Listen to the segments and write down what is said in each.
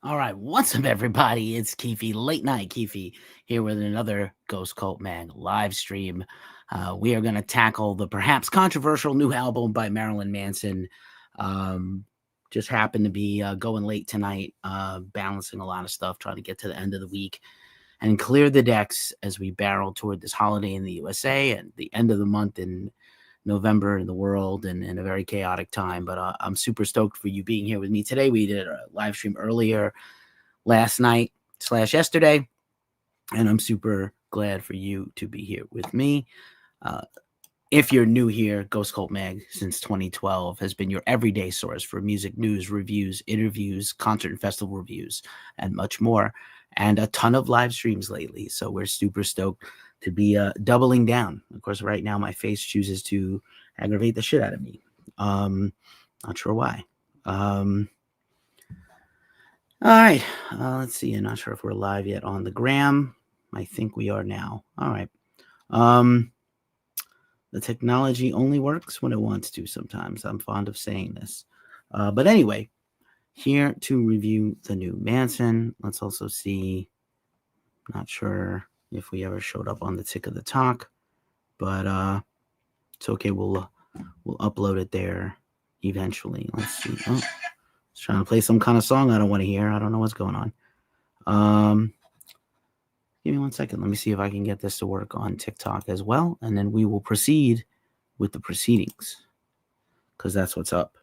All right, what's up, everybody? It's Keefy, late night Keefy, here with another Ghost Cult Mag live stream. We are going to tackle the perhaps controversial new album by Marilyn Manson. Just happened to be going late tonight, balancing a lot of stuff, trying to get to the end of the week and clear the decks as we barrel toward this holiday in the USA and the end of the month in November in the world and in a very chaotic time. But I'm super stoked for you being here with me today. We did a live stream earlier last night / yesterday, and I'm super glad for you to be here with me. If you're new here, Ghost Cult Mag since 2012 has been your everyday source for music news, reviews, interviews, concert and festival reviews, and much more, and a ton of live streams lately. So we're super stoked to be doubling down. Of course, right now my face chooses to aggravate the shit out of me. Not sure why. All right, let's see. I'm not sure if we're live yet on the gram. I think we are now. All right. The technology only works when it wants to sometimes. I'm fond of saying this. But anyway, here to review the new Manson. Let's also see. Not sure if we ever showed up on the Tick of the Talk, but it's okay. We'll upload it there eventually. Let's see. Oh, it's trying to play some kind of song I don't want to hear. I don't know what's going on. Give me 1 second. Let me see if I can get this to work on TikTok as well, and then we will proceed with the proceedings, because that's what's up.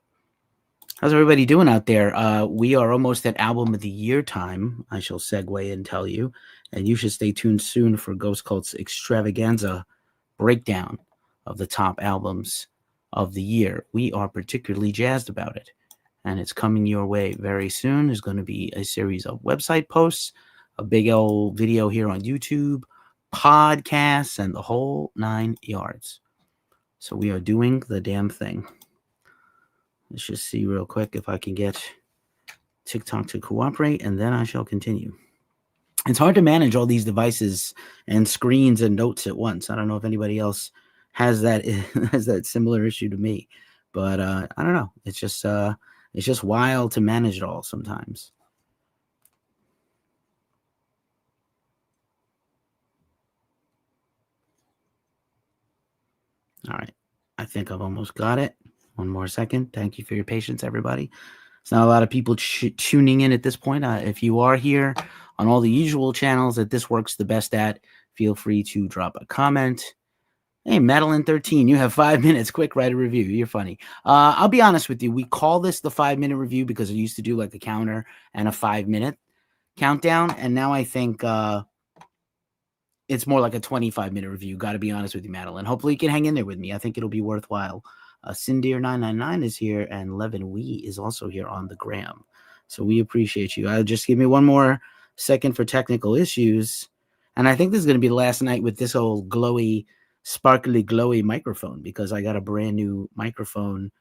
How's everybody doing out there? We are almost at album of the year time. I shall segue and tell you, and you should stay tuned soon for Ghost Cult's extravaganza breakdown of the top albums of the year. We are particularly jazzed about it, and it's coming your way very soon. There's going to be a series of website posts, a big old video here on YouTube, podcasts, and the whole 9 yards. So we are doing the damn thing. Let's just see real quick if I can get TikTok to cooperate, and then I shall continue. It's hard to manage all these devices and screens and notes at once. I don't know if anybody else has that similar issue to me, but I don't know. It's just wild to manage it all sometimes. All right. I think I've almost got it. 1 more second. Thank you for your patience, everybody. It's not a lot of people tuning in at this point. If you are here on all the usual channels that this works the best at, feel free to drop a comment. Hey, Madeline13, you have 5 minutes. Quick, write a review. You're funny. I'll be honest with you. We call this the 5-minute review because I used to do like a counter and a 5-minute countdown. And now I think it's more like a 25-minute review. Got to be honest with you, Madeline. Hopefully you can hang in there with me. I think it'll be worthwhile. Cindeer999 is here, and Levin Wee is also here on the gram. So we appreciate you. Just give me 1 more second for technical issues. And I think this is going to be the last night with this old glowy, sparkly, glowy microphone, because I got a brand new microphone,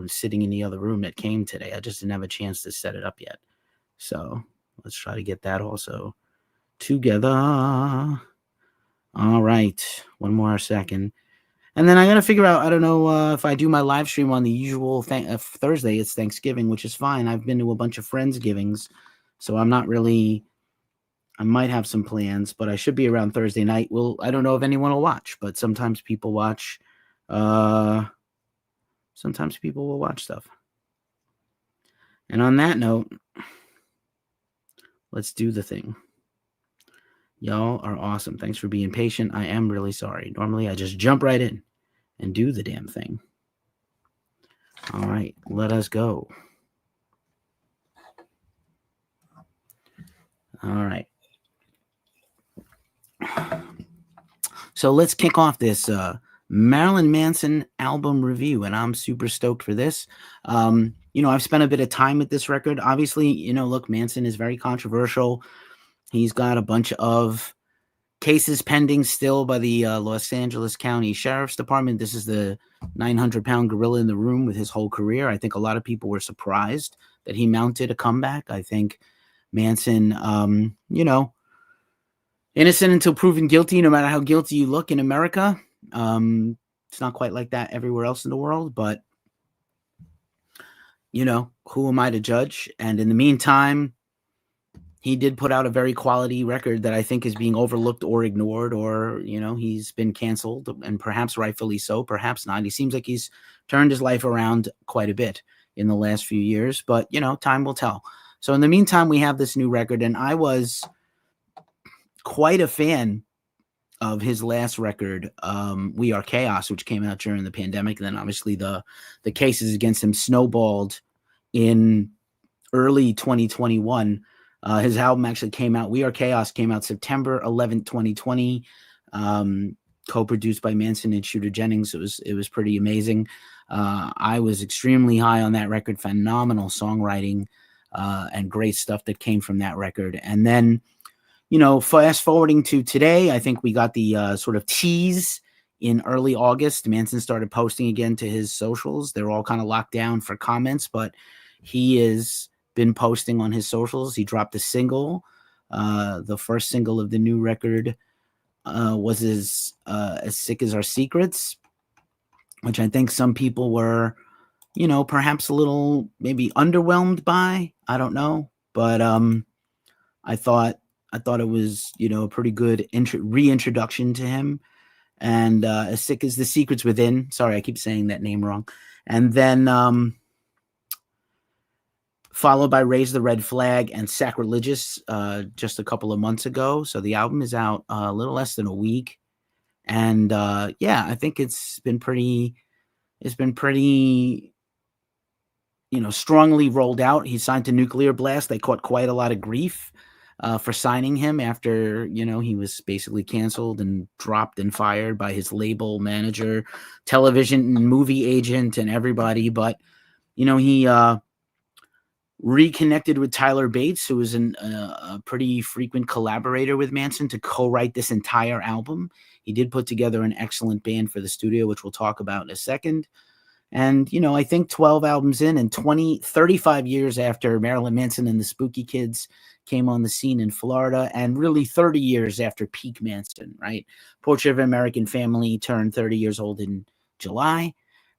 sitting in the other room that came today. I just didn't have a chance to set it up yet. So let's try to get that also together. All right. 1 more second. And then I got to figure out, I don't know if I do my live stream on the usual Thursday, it's Thanksgiving, which is fine. I've been to a bunch of Friendsgivings, so I'm not really, I might have some plans, but I should be around Thursday night. Well, I don't know if anyone will watch, but sometimes people watch. Sometimes people will watch stuff. And on that note, let's do the thing. Y'all are awesome. Thanks for being patient. I am really sorry. Normally, I just jump right in and do the damn thing. All right, let us go. All right. So let's kick off this Marilyn Manson album review, and I'm super stoked for this. I've spent a bit of time with this record. Obviously, look, Manson is very controversial. He's got a bunch of cases pending still by the Los Angeles County Sheriff's Department. This is the 900-pound gorilla in the room with his whole career. I think a lot of people were surprised that he mounted a comeback. I think Manson, innocent until proven guilty, no matter how guilty you look in America. It's not quite like that everywhere else in the world, but who am I to judge? And in the meantime, he did put out a very quality record that I think is being overlooked or ignored, or, he's been canceled, and perhaps rightfully so, perhaps not. He seems like he's turned his life around quite a bit in the last few years, but, time will tell. So in the meantime, we have this new record, and I was quite a fan of his last record, We Are Chaos, which came out during the pandemic. And then obviously the cases against him snowballed in early 2021. His album actually came out, We Are Chaos came out September 11th, 2020, co-produced by Manson and Shooter Jennings. It was pretty amazing. I was extremely high on that record, phenomenal songwriting, and great stuff that came from that record. And then, fast forwarding to today, I think we got the sort of tease in early August. Manson started posting again to his socials. They're all kind of locked down for comments, but he has been posting on his socials. He dropped a single. The first single of the new record was his As Sick as Our Secrets, which I think some people were, perhaps a little maybe underwhelmed by. I don't know. But I thought it was, a pretty good reintroduction to him. And As Sick as the Secrets Within. Sorry, I keep saying that name wrong. And then followed by Raise the Red Flag and Sacrilegious just a couple of months ago. So the album is out a little less than a week. And I think it's been pretty, strongly rolled out. He signed to Nuclear Blast. They caught quite a lot of grief for signing him after, he was basically canceled and dropped and fired by his label manager, television and movie agent, and everybody. But, he reconnected with Tyler Bates, who was a pretty frequent collaborator with Manson, to co-write this entire album. He did put together an excellent band for the studio, which we'll talk about in a second. And, I think 12 albums in and 35 years after Marilyn Manson and the Spooky Kids came on the scene in Florida, and really 30 years after peak Manson, right? Portrait of an American Family turned 30 years old in July.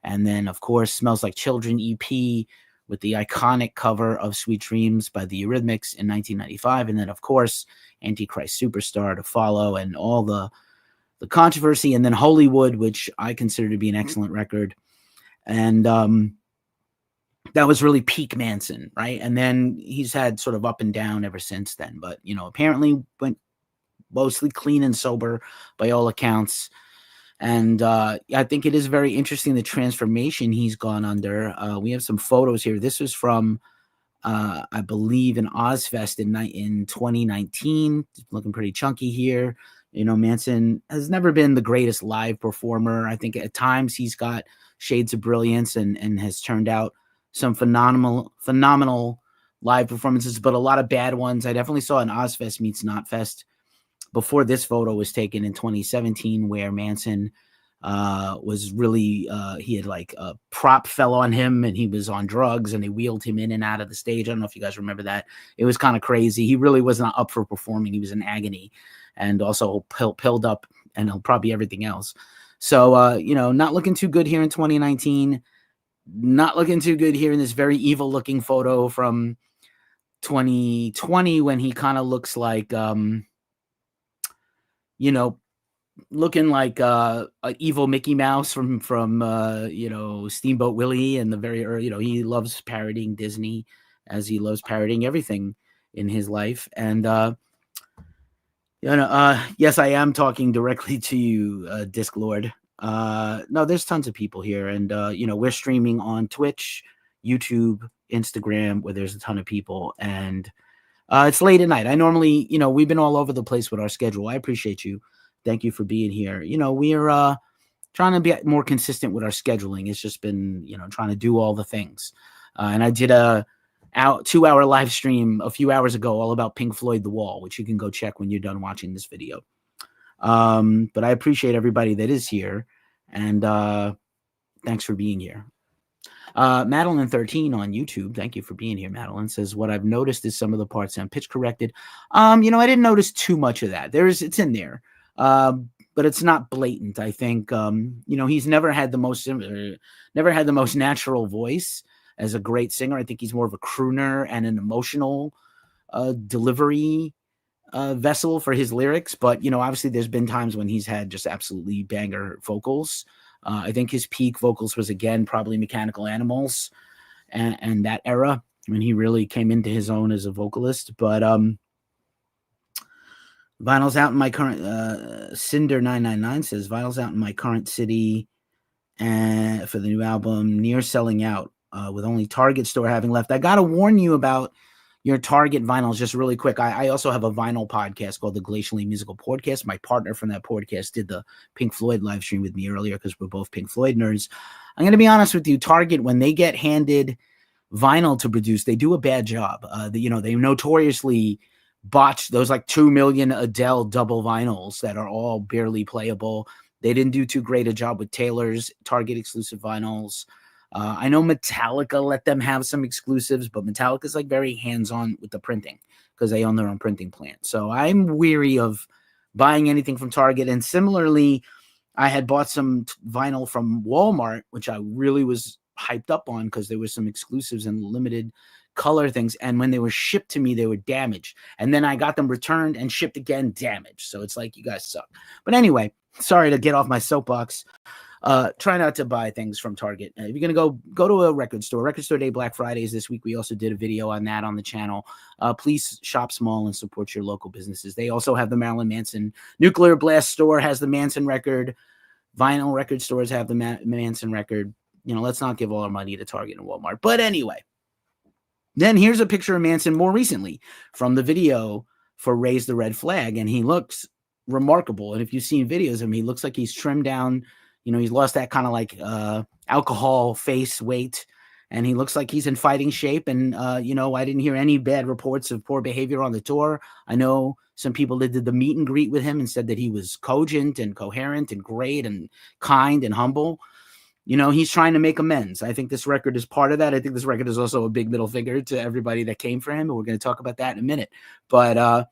And then, of course, Smells Like Children EP with the iconic cover of Sweet Dreams by the Eurythmics in 1995. And then, of course, Antichrist Superstar to follow, and all the controversy. And then Hollywood, which I consider to be an excellent record. And that was really peak Manson, right? And then he's had sort of up and down ever since then. But, apparently went mostly clean and sober by all accounts. And I think it is very interesting, the transformation he's gone under. We have some photos here. This was from, I believe, an Ozfest in 2019. Looking pretty chunky here. Manson has never been the greatest live performer. I think at times he's got shades of brilliance and has turned out some phenomenal live performances, but a lot of bad ones. I definitely saw an Ozfest meets Knotfest before this photo was taken in 2017, where Manson was really, he had like a prop fell on him and he was on drugs and they wheeled him in and out of the stage. I don't know if you guys remember that. It was kind of crazy. He really was not up for performing. He was in agony and also pilled up and probably everything else. So, not looking too good here in 2019. Not looking too good here in this very evil looking photo from 2020, when he kind of looks like, looking like an evil Mickey Mouse from Steamboat Willie, and the very early, he loves parodying Disney as he loves parodying everything in his life. And, yes, I am talking directly to you, Disc Lord. No, there's tons of people here, and we're streaming on Twitch, YouTube, Instagram, where there's a ton of people, and it's late at night. I normally, we've been all over the place with our schedule. I appreciate you. Thank you for being here. We are trying to be more consistent with our scheduling. It's just been, trying to do all the things. And I did a 2-hour live stream a few hours ago all about Pink Floyd The Wall, which you can go check when you're done watching this video. But I appreciate everybody that is here, and thanks for being here. Madeline 13 on YouTube, thank you for being here. Madeline says, what I've noticed is some of the parts sound pitch corrected. I didn't notice too much of that. It's in there, but it's not blatant. I think he's never had the most natural voice. as a great singer. I think he's more of a crooner and an emotional delivery vessel for his lyrics. But, you know, obviously there's been times when he's had just absolutely banger vocals. I think his peak vocals was, again, probably Mechanical Animals and that era when he really came into his own as a vocalist. But vinyl's out in my current Cinder999 says vinyl's out in my current city and for the new album, near selling out, with only Target store having left. I gotta warn you about your Target vinyls just really quick. I also have a vinyl podcast called the Glacially Musical Podcast. My partner from that podcast did the Pink Floyd live stream with me earlier because we're both Pink Floyd nerds. I'm going to be honest with you. Target, when they get handed vinyl to produce, they do a bad job. They notoriously botched those like 2 million Adele double vinyls that are all barely playable. They didn't do too great a job with Taylor's Target exclusive vinyls. I know Metallica let them have some exclusives, but Metallica's like very hands-on with the printing because they own their own printing plant. So I'm weary of buying anything from Target. And similarly, I had bought some vinyl from Walmart, which I really was hyped up on because there was some exclusives and limited color things. And when they were shipped to me, they were damaged. And then I got them returned and shipped again damaged. So it's like, you guys suck. But anyway, sorry to get off my soapbox. Try not to buy things from Target. If you're going to go to a record store. Record Store Day, Black Fridays this week. We also did a video on that on the channel. Please shop small and support your local businesses. They also have the Marilyn Manson Nuclear Blast store has the Manson record. Vinyl record stores have the Manson record. You know, let's not give all our money to Target and Walmart. But anyway, then here's a picture of Manson more recently from the video for Raise the Red Flag. And he looks remarkable. And if you've seen videos of him, he looks like he's trimmed down. You know, he's lost that kind of like alcohol face weight, and he looks like he's in fighting shape. And, you know, I didn't hear any bad reports of poor behavior on the tour. I know some people that did the meet and greet with him and said that he was cogent and coherent and great and kind and humble. You know, he's trying to make amends. I think this record is part of that. I think this record is also a big middle finger to everybody that came for him. And we're going to talk about that in a minute. But,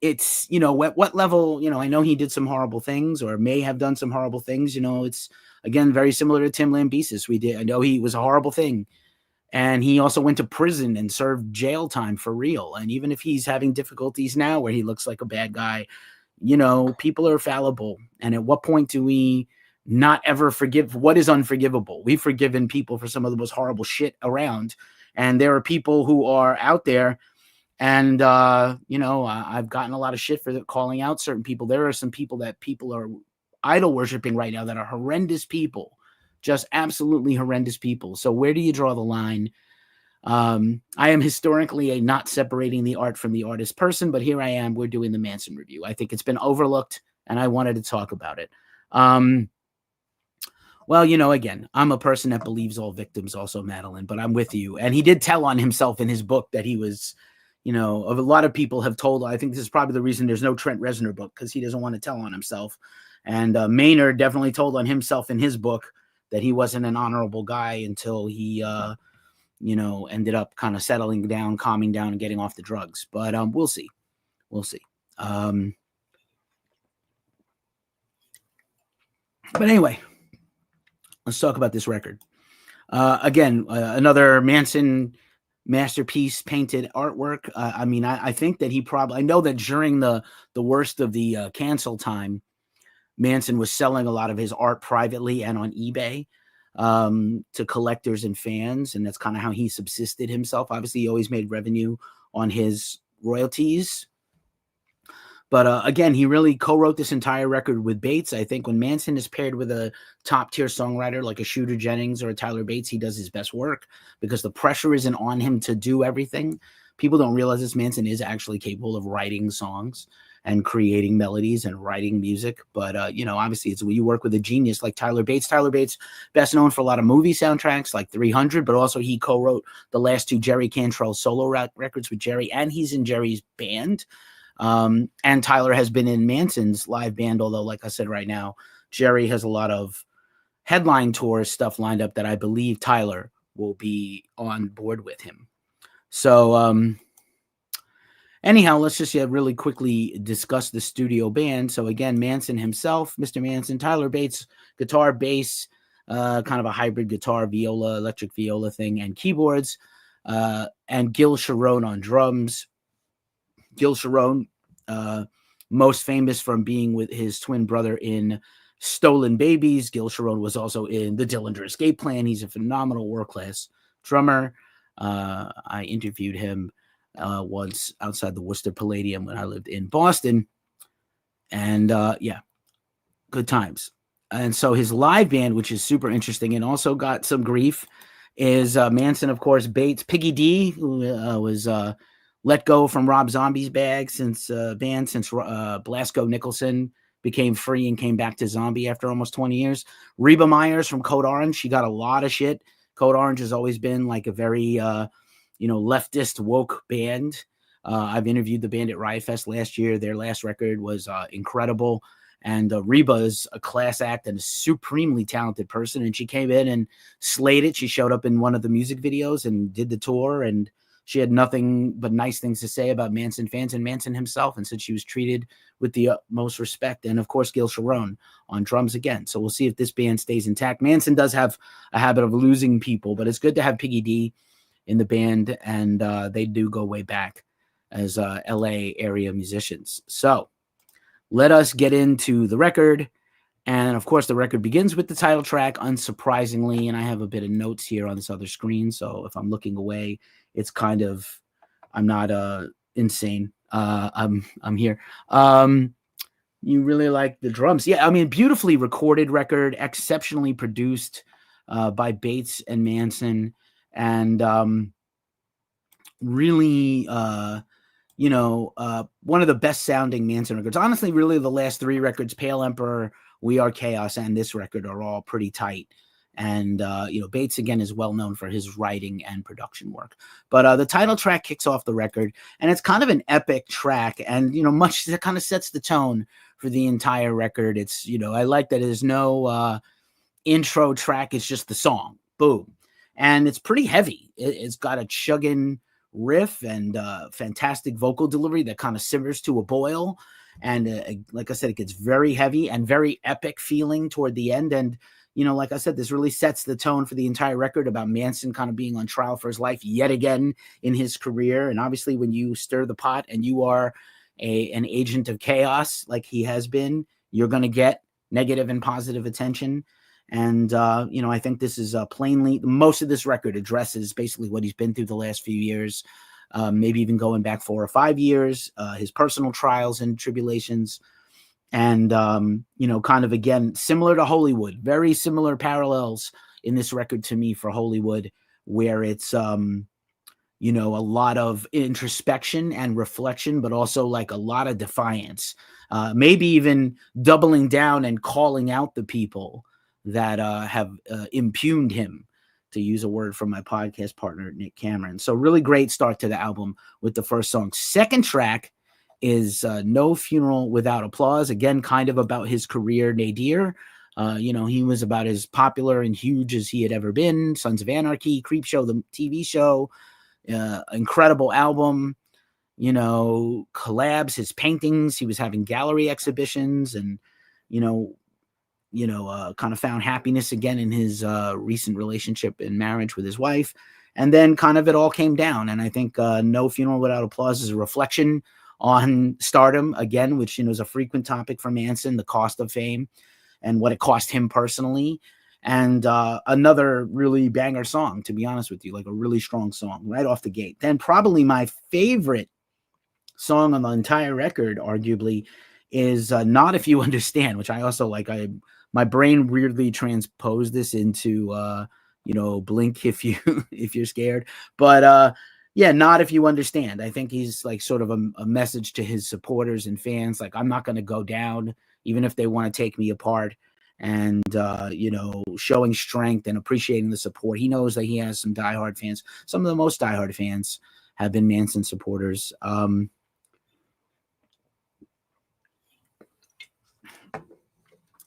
it's, you know, what level, you know, I know he did some horrible things or may have done some horrible things. You know, it's, again, very similar to Tim Lambesis. I know he was a horrible thing. And he also went to prison and served jail time for real. And even if he's having difficulties now where he looks like a bad guy, you know, people are fallible. And at what point do we not ever forgive what is unforgivable? We've forgiven people for some of the most horrible shit around. And there are people who are out there. And, you know, I've gotten a lot of shit for calling out certain people. There are some people that people are idol worshiping right now that are horrendous people, just absolutely horrendous people. So where do you draw the line? I am historically a not separating the art from the artist person, but here I am. We're doing the Manson review. I think it's been overlooked, and I wanted to talk about it. Well, you know, again, I'm a person that believes all victims also, Madeline, but I'm with you. And he did tell on himself in his book that he was, you know, a lot of people have told, I think this is probably the reason there's no Trent Reznor book, because he doesn't want to tell on himself. And Maynard definitely told on himself in his book that he wasn't an honorable guy until he, you know, ended up kind of settling down, calming down, and getting off the drugs. But we'll see. We'll see. But anyway, let's talk about this record. Again, another Manson masterpiece, painted artwork. I mean, I think that I know that during the worst of the cancel time, Manson was selling a lot of his art privately and on eBay to collectors and fans. And that's kind of how he subsisted himself. Obviously, he always made revenue on his royalties. But again, he really co-wrote this entire record with Bates. I think when Manson is paired with a top-tier songwriter like a Shooter Jennings or a Tyler Bates, he does his best work because the pressure isn't on him to do everything. People don't realize this. Manson is actually capable of writing songs and creating melodies and writing music. But, you know, obviously it's when you work with a genius like Tyler Bates. Tyler Bates, best known for a lot of movie soundtracks like 300, but also he co-wrote the last two Jerry Cantrell solo records with Jerry, and he's in Jerry's band. And Tyler has been in Manson's live band, although, like I said, right now, Jerry has a lot of headline tour stuff lined up that I believe Tyler will be on board with him. So, anyhow, let's just really quickly discuss the studio band. So again, Manson himself, Mr. Manson, Tyler Bates, guitar, bass, kind of a hybrid guitar, viola, electric viola thing, and keyboards, and Gil Sharon on drums. Gil Sharon, most famous from being with his twin brother in Stolen Babies. Gil Sharon was also in the Dillinger Escape Plan. He's a phenomenal world-class drummer. I interviewed him once outside the Worcester Palladium when I lived in Boston. And yeah, good times. And so his live band, which is super interesting and also got some grief, is Manson, of course, Bates, Piggy D, who was let go from Rob Zombie's band since Blasco Nicholson became free and came back to Zombie after almost 20 years. Reba Myers from Code Orange, she got a lot of shit. Code Orange has always been like a very, leftist woke band. I've interviewed the band at Riot Fest last year. Their last record was incredible. And Reba is a class act and a supremely talented person. And she came in and slayed it. She showed up in one of the music videos and did the tour. And she had nothing but nice things to say about Manson fans and Manson himself, and said she was treated with the utmost respect. And, of course, Gil Sharon on drums again. So we'll see if this band stays intact. Manson does have a habit of losing people, but it's good to have Piggy D in the band. And they do go way back as L.A. area musicians. So let us get into the record. And, of course, the record begins with the title track, unsurprisingly. And I have a bit of notes here on this other screen. So if I'm looking away, it's kind of, I'm not insane. I'm here. You really like the drums. Yeah, I mean, beautifully recorded record, exceptionally produced by Bates and Manson. And really... one of the best sounding Manson records. Honestly, really the last three records, Pale Emperor, We Are Chaos, and this record are all pretty tight. And, Bates, again, is well known for his writing and production work. But the title track kicks off the record, and it's kind of an epic track. And, much that kind of sets the tone for the entire record. It's, I like that there's no intro track. It's just the song. Boom. And it's pretty heavy. It's got a chugging riff and fantastic vocal delivery that kind of simmers to a boil. And like I said, it gets very heavy and very epic feeling toward the end. And, like I said, this really sets the tone for the entire record about Manson kind of being on trial for his life yet again in his career. And obviously when you stir the pot and you are an agent of chaos, like he has been, you're going to get negative and positive attention. And, I think this is plainly, most of this record addresses basically what he's been through the last few years, maybe even going back 4 or 5 years, his personal trials and tribulations. And, kind of, again, similar to Hollywood, very similar parallels in this record to me for Hollywood, where it's, a lot of introspection and reflection, but also like a lot of defiance, maybe even doubling down and calling out the people that have impugned him, to use a word from my podcast partner, Nick Cameron. So really great start to the album with the first song. Second track is No Funeral Without Applause. Again, kind of about his career nadir. He was about as popular and huge as he had ever been. Sons of Anarchy, Creepshow, the TV show, incredible album, collabs, his paintings. He was having gallery exhibitions and, kind of found happiness again in his recent relationship and marriage with his wife. And then kind of it all came down. And I think No Funeral Without Applause is a reflection on stardom, again, which, is a frequent topic for Manson, the cost of fame and what it cost him personally. And another really banger song, to be honest with you, like a really strong song right off the gate. Then probably my favorite song on the entire record, arguably, is Not If You Understand, which I also like. My brain weirdly transposed this into, blink if you're scared. But Not If You Understand. I think he's like sort of a message to his supporters and fans. Like, I'm not going to go down, even if they want to take me apart. And, showing strength and appreciating the support. He knows that he has some diehard fans. Some of the most diehard fans have been Manson supporters.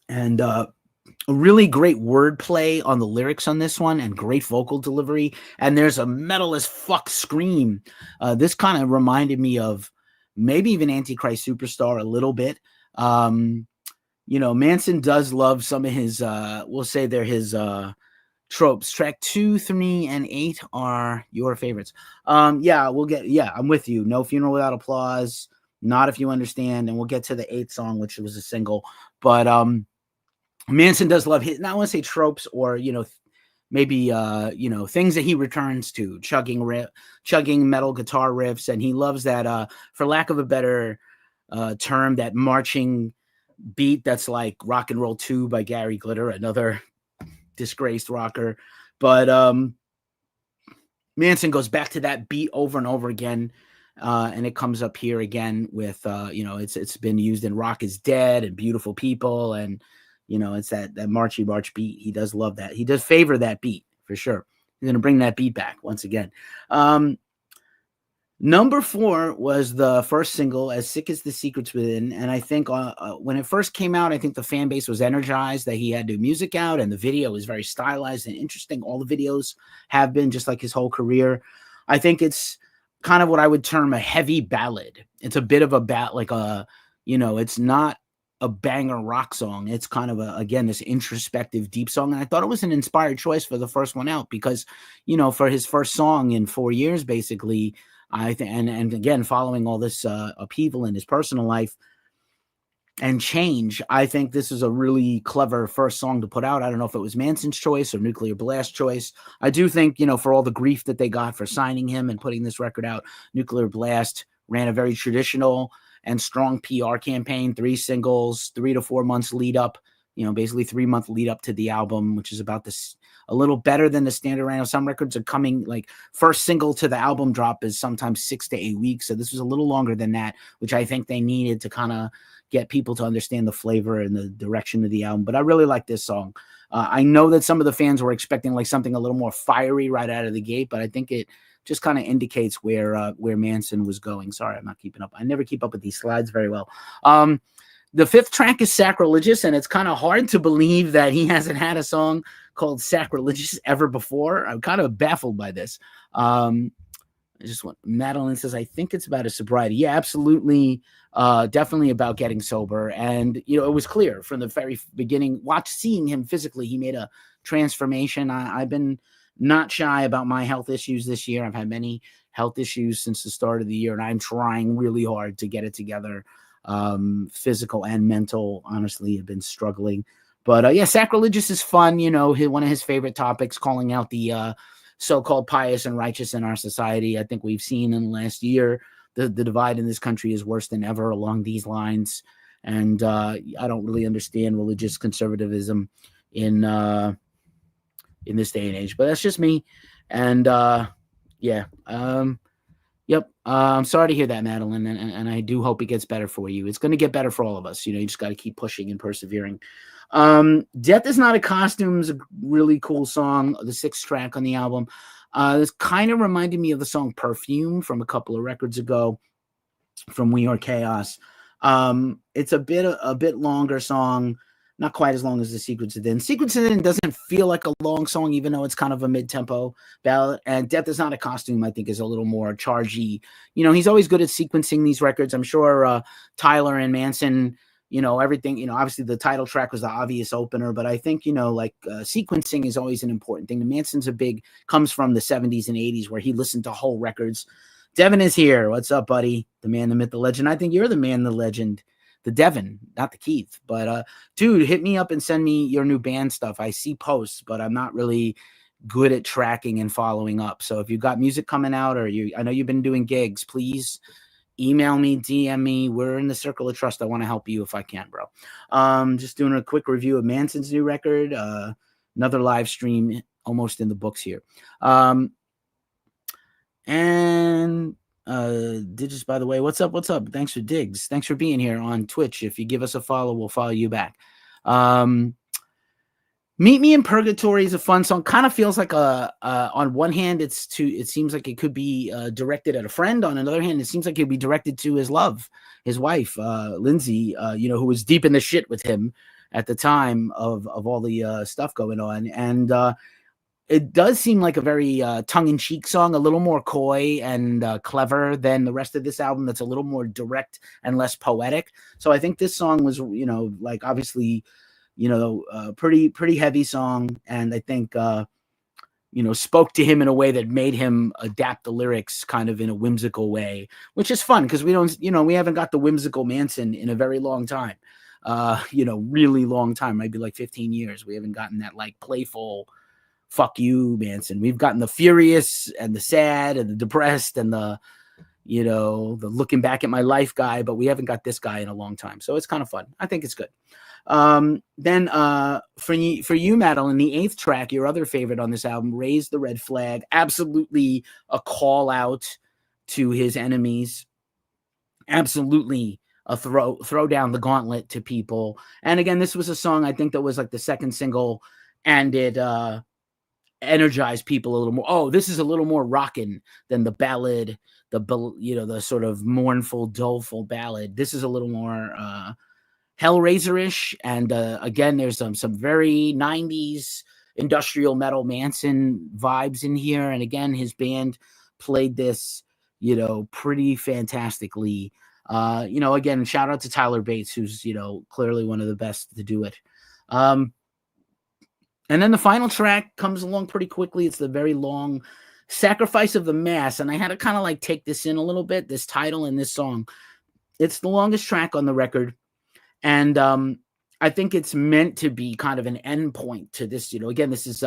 And a really great wordplay on the lyrics on this one, and great vocal delivery. And there's a metal as fuck scream. This kind of reminded me of maybe even Antichrist Superstar a little bit. Manson does love some of his, we'll say they're his tropes. Track 2, 3, and 8 are your favorites. I'm with you. No Funeral Without Applause, Not If You Understand, and we'll get to the 8th song, which was a single. But Manson does love his, not I want to say tropes or, maybe things that he returns to, chugging metal guitar riffs, and he loves that, for lack of a better term, that marching beat that's like Rock and Roll 2 by Gary Glitter, another disgraced rocker. But Manson goes back to that beat over and over again, and it comes up here again with it's been used in Rock Is Dead and Beautiful People, and it's that marchy march beat. He does love that. He does favor that beat for sure. He's going to bring that beat back once again. Number 4 was the first single, As Sick as the Secrets Within. And I think when it first came out, I think the fan base was energized that he had new music out, and the video was very stylized and interesting. All the videos have been, just like his whole career. I think it's kind of what I would term a heavy ballad. It's a bit of a it's not a banger rock song. It's kind of again, this introspective, deep song. And I thought it was an inspired choice for the first one out because, for his first song in 4 years, basically, and again, following all this upheaval in his personal life and change, I think this is a really clever first song to put out. I don't know if it was Manson's choice or Nuclear Blast's choice. I do think, for all the grief that they got for signing him and putting this record out, Nuclear Blast ran a very traditional and strong PR campaign, 3 singles, 3 to 4 months lead up, basically 3-month lead up to the album, which is about this a little better than the standard. I know some records are coming, like first single to the album drop is sometimes 6 to 8 weeks. So this was a little longer than that, which I think they needed to kind of get people to understand the flavor and the direction of the album. But I really like this song. I know that some of the fans were expecting like something a little more fiery right out of the gate, but I think it just kind of indicates where Manson was going. Sorry, I'm not keeping up. I never keep up with these slides very well. The 5th track is Sacrilegious, and it's kind of hard to believe that he hasn't had a song called Sacrilegious ever before. I'm kind of baffled by this. Madeline says, I think it's about his sobriety. Yeah, absolutely. Definitely about getting sober. And, it was clear from the very beginning, seeing him physically, he made a transformation. I've been not shy about my health issues this year. I've had many health issues since the start of the year, and I'm trying really hard to get it together. Physical and mental, honestly, have been struggling. But Sacrilegious is fun. One of his favorite topics, calling out the so-called pious and righteous in our society. I think we've seen in the last year the divide in this country is worse than ever along these lines. And I don't really understand religious conservatism in this day and age. But that's just me. And Yep. I'm sorry to hear that, Madeline, and I do hope it gets better for you. It's going to get better for all of us. You just got to keep pushing and persevering. Death Is Not a Costume is a really cool song, the 6th track on the album. This kind of reminded me of the song Perfume from a couple of records ago from We Are Chaos. It's a bit longer song, not quite as long as the Secrets Within. Secrets Within doesn't feel like a long song, even though it's kind of a mid-tempo ballad. And Death Is Not a Costume, I think, is a little more chargy. He's always good at sequencing these records. I'm sure Tyler and Manson, everything, obviously the title track was the obvious opener, but I think, sequencing is always an important thing. Manson's comes from the 70s and 80s where he listened to whole records. Devin is here. What's up, buddy? The man, the myth, the legend. I think you're the man, the legend. The Devin, not the Keith. But dude, hit me up and send me your new band stuff. I see posts, but I'm not really good at tracking and following up. So if you've got music coming out, or I know you've been doing gigs, please email me, DM me. We're in the circle of trust. I want to help you if I can, bro. Just doing a quick review of Manson's new record. Another live stream almost in the books here. Digits, by the way, what's up? Thanks for Diggs. Thanks for being here on Twitch. If you give us a follow, we'll follow you back. Meet Me in Purgatory is a fun song. Kind of feels like on one hand, it seems like it could be directed at a friend. On another hand, it seems like it'd be directed to his wife, Lindsay, who was deep in the shit with him at the time of all the stuff going on. And it does seem like a very tongue-in-cheek song, a little more coy and clever than the rest of this album. That's a little more direct and less poetic. So I think this song was, like obviously, pretty heavy song, and I think spoke to him in a way that made him adapt the lyrics kind of in a whimsical way, which is fun because we don't, we haven't got the whimsical Manson in a very long time. Really long time, maybe like 15 years. We haven't gotten that like playful fuck you Manson. We've gotten the furious and the sad and the depressed and the looking back at my life guy, but we haven't got this guy in a long time. So it's kind of fun. I think it's good. Then for you, Madeline, the 8th track, your other favorite on this album, Raise the Red Flag, absolutely a call out to his enemies. Absolutely a throw down the gauntlet to people. And again, this was a song I think that was like the second single, and it energized people a little more. Oh, this is a little more rockin' than the ballad, the sort of mournful, doleful ballad. This is a little more Hellraiser-ish, and again, there's some very 90s industrial metal Manson vibes in here. And again, his band played this, pretty fantastically. Again, shout out to Tyler Bates, who's, clearly one of the best to do it. And then the final track comes along pretty quickly. It's the very long Sacrifice of the Mass. And I had to kind of like take this in a little bit, this title and this song. It's the longest track on the record. And I think it's meant to be kind of an end point to this. Again, this is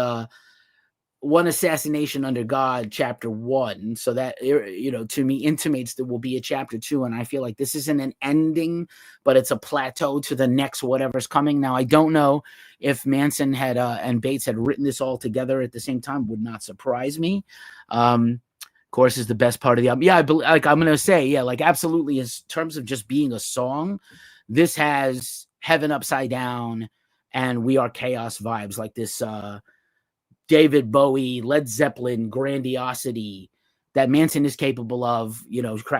One Assassination Under God, chapter 1. So that, to me intimates there will be a chapter 2. And I feel like this isn't an ending, but it's a plateau to the next whatever's coming. Now, I don't know if Manson had and Bates had written this all together at the same time. Would not surprise me. Course is the best part of the album. Yeah, I'm going to say, yeah, like absolutely in terms of just being a song, this has Heaven Upside Down and We Are Chaos vibes, like this David Bowie, Led Zeppelin grandiosity that Manson is capable of.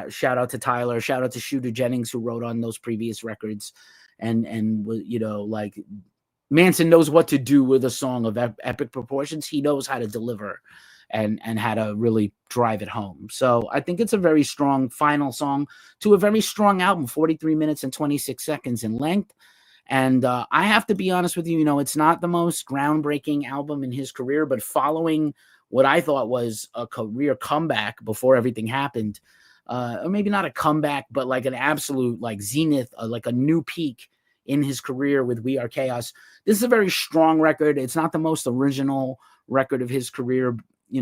Shout out to Tyler, shout out to Shooter Jennings, who wrote on those previous records. And like Manson knows what to do with a song of epic proportions. He knows how to deliver and how to really drive it home. So I think it's a very strong final song to a very strong album, 43 minutes and 26 seconds in length. And I have to be honest with you, it's not the most groundbreaking album in his career, but following what I thought was a career comeback before everything happened, or maybe not a comeback, but like an absolute like zenith, like a new peak in his career with We Are Chaos. This is a very strong record. It's not the most original record of his career,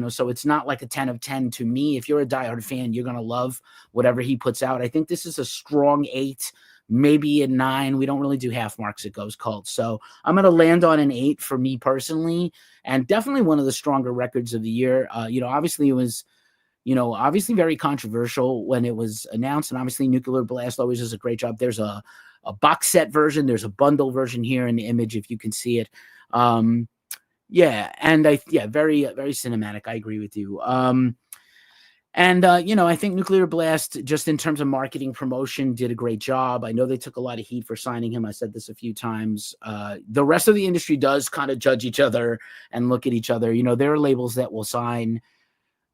so it's not like a 10 of 10 to me. If you're a diehard fan, you're going to love whatever he puts out. I think this is a strong 8, maybe a 9. We don't really do half marks at Ghost Cult. So I'm going to land on an 8 for me personally, and definitely one of the stronger records of the year. Obviously it was, obviously very controversial when it was announced, and obviously Nuclear Blast always does a great job. There's a box set version. There's a bundle version here in the image, if you can see it. Yeah. And very, very cinematic. I agree with you. I think Nuclear Blast, just in terms of marketing promotion, did a great job. I know they took a lot of heat for signing him. I said this a few times. The rest of the industry does kind of judge each other and look at each other. There are labels that will sign,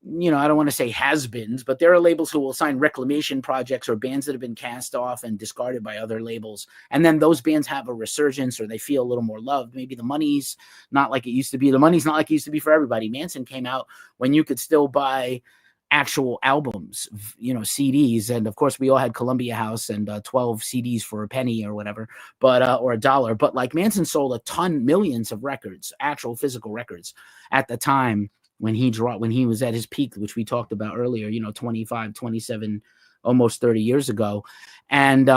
I don't want to say has-beens, but there are labels who will sign reclamation projects or bands that have been cast off and discarded by other labels. And then those bands have a resurgence, or they feel a little more loved. Maybe the money's not like it used to be. The money's not like it used to be for everybody. Manson came out when you could still buy actual albums, CDs. And of course we all had Columbia House and 12 CDs for a penny or whatever, but, or $1. But like Manson sold millions of records, actual physical records at the time when he was at his peak, which we talked about earlier, 25, 27, almost 30 years ago. And,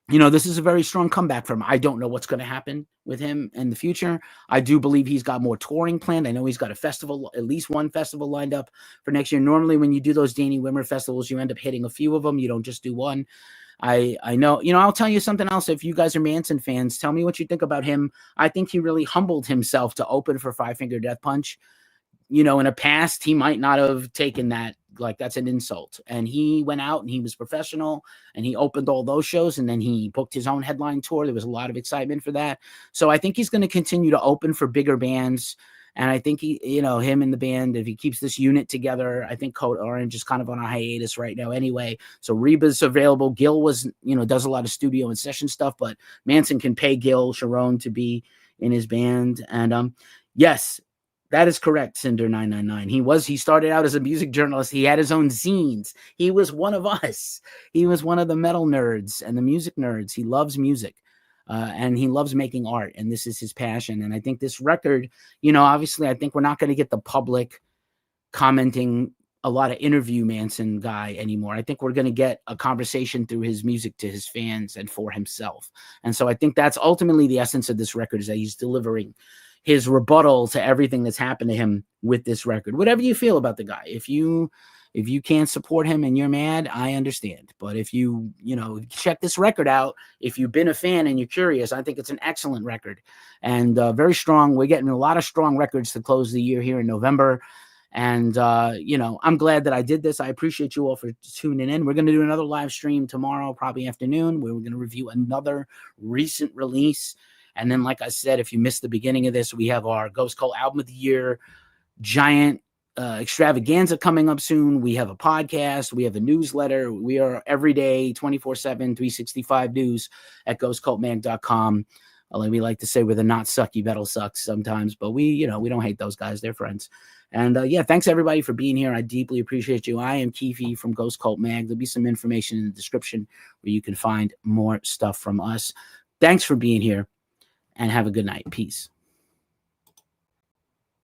this is a very strong comeback from him. I don't know what's going to happen with him in the future. I do believe he's got more touring planned. I know he's got a festival, at least one festival lined up for next year. Normally when you do those Danny Wimmer festivals, you end up hitting a few of them. You don't just do one. I know, I'll tell you something else. If you guys are Manson fans, tell me what you think about him. I think he really humbled himself to open for Five Finger Death Punch. In the past, he might not have taken that like that's an insult. And he went out and he was professional and he opened all those shows, and then he booked his own headline tour. There was a lot of excitement for that. So I think he's going to continue to open for bigger bands And I think him and the band, if he keeps this unit together, I think Code Orange is kind of on a hiatus right now anyway. So Reba's available. Gil was, does a lot of studio and session stuff, but Manson can pay Gil Sharon to be in his band. And yes, that is correct, Cinder999. He started out as a music journalist. He had his own zines. He was one of us. He was one of the metal nerds and the music nerds. He loves music. And he loves making art, and this is his passion. And I think this record, obviously, I think we're not going to get the public commenting a lot of interview Manson guy anymore. I think we're going to get a conversation through his music to his fans and for himself. And so I think that's ultimately the essence of this record, is that he's delivering his rebuttal to everything that's happened to him with this record. Whatever you feel about the guy, if you can't support him and you're mad, I understand. But if you check this record out, if you've been a fan and you're curious, I think it's an excellent record and very strong. We're getting a lot of strong records to close the year here in November. And, I'm glad that I did this. I appreciate you all for tuning in. We're going to do another live stream tomorrow, probably afternoon, where we're going to review another recent release. And then, like I said, if you missed the beginning of this, we have our Ghost Cult Album of the Year giant extravaganza coming up soon. We have a podcast. We have a newsletter. We are every day, 24/7, 365 news at ghostcultmag.com. We like to say we're the not sucky metal sucks sometimes, but we don't hate those guys. They're friends. And thanks everybody for being here. I deeply appreciate you. I am Keefy from Ghost Cult Mag. There'll be some information in the description where you can find more stuff from us. Thanks for being here and have a good night. Peace.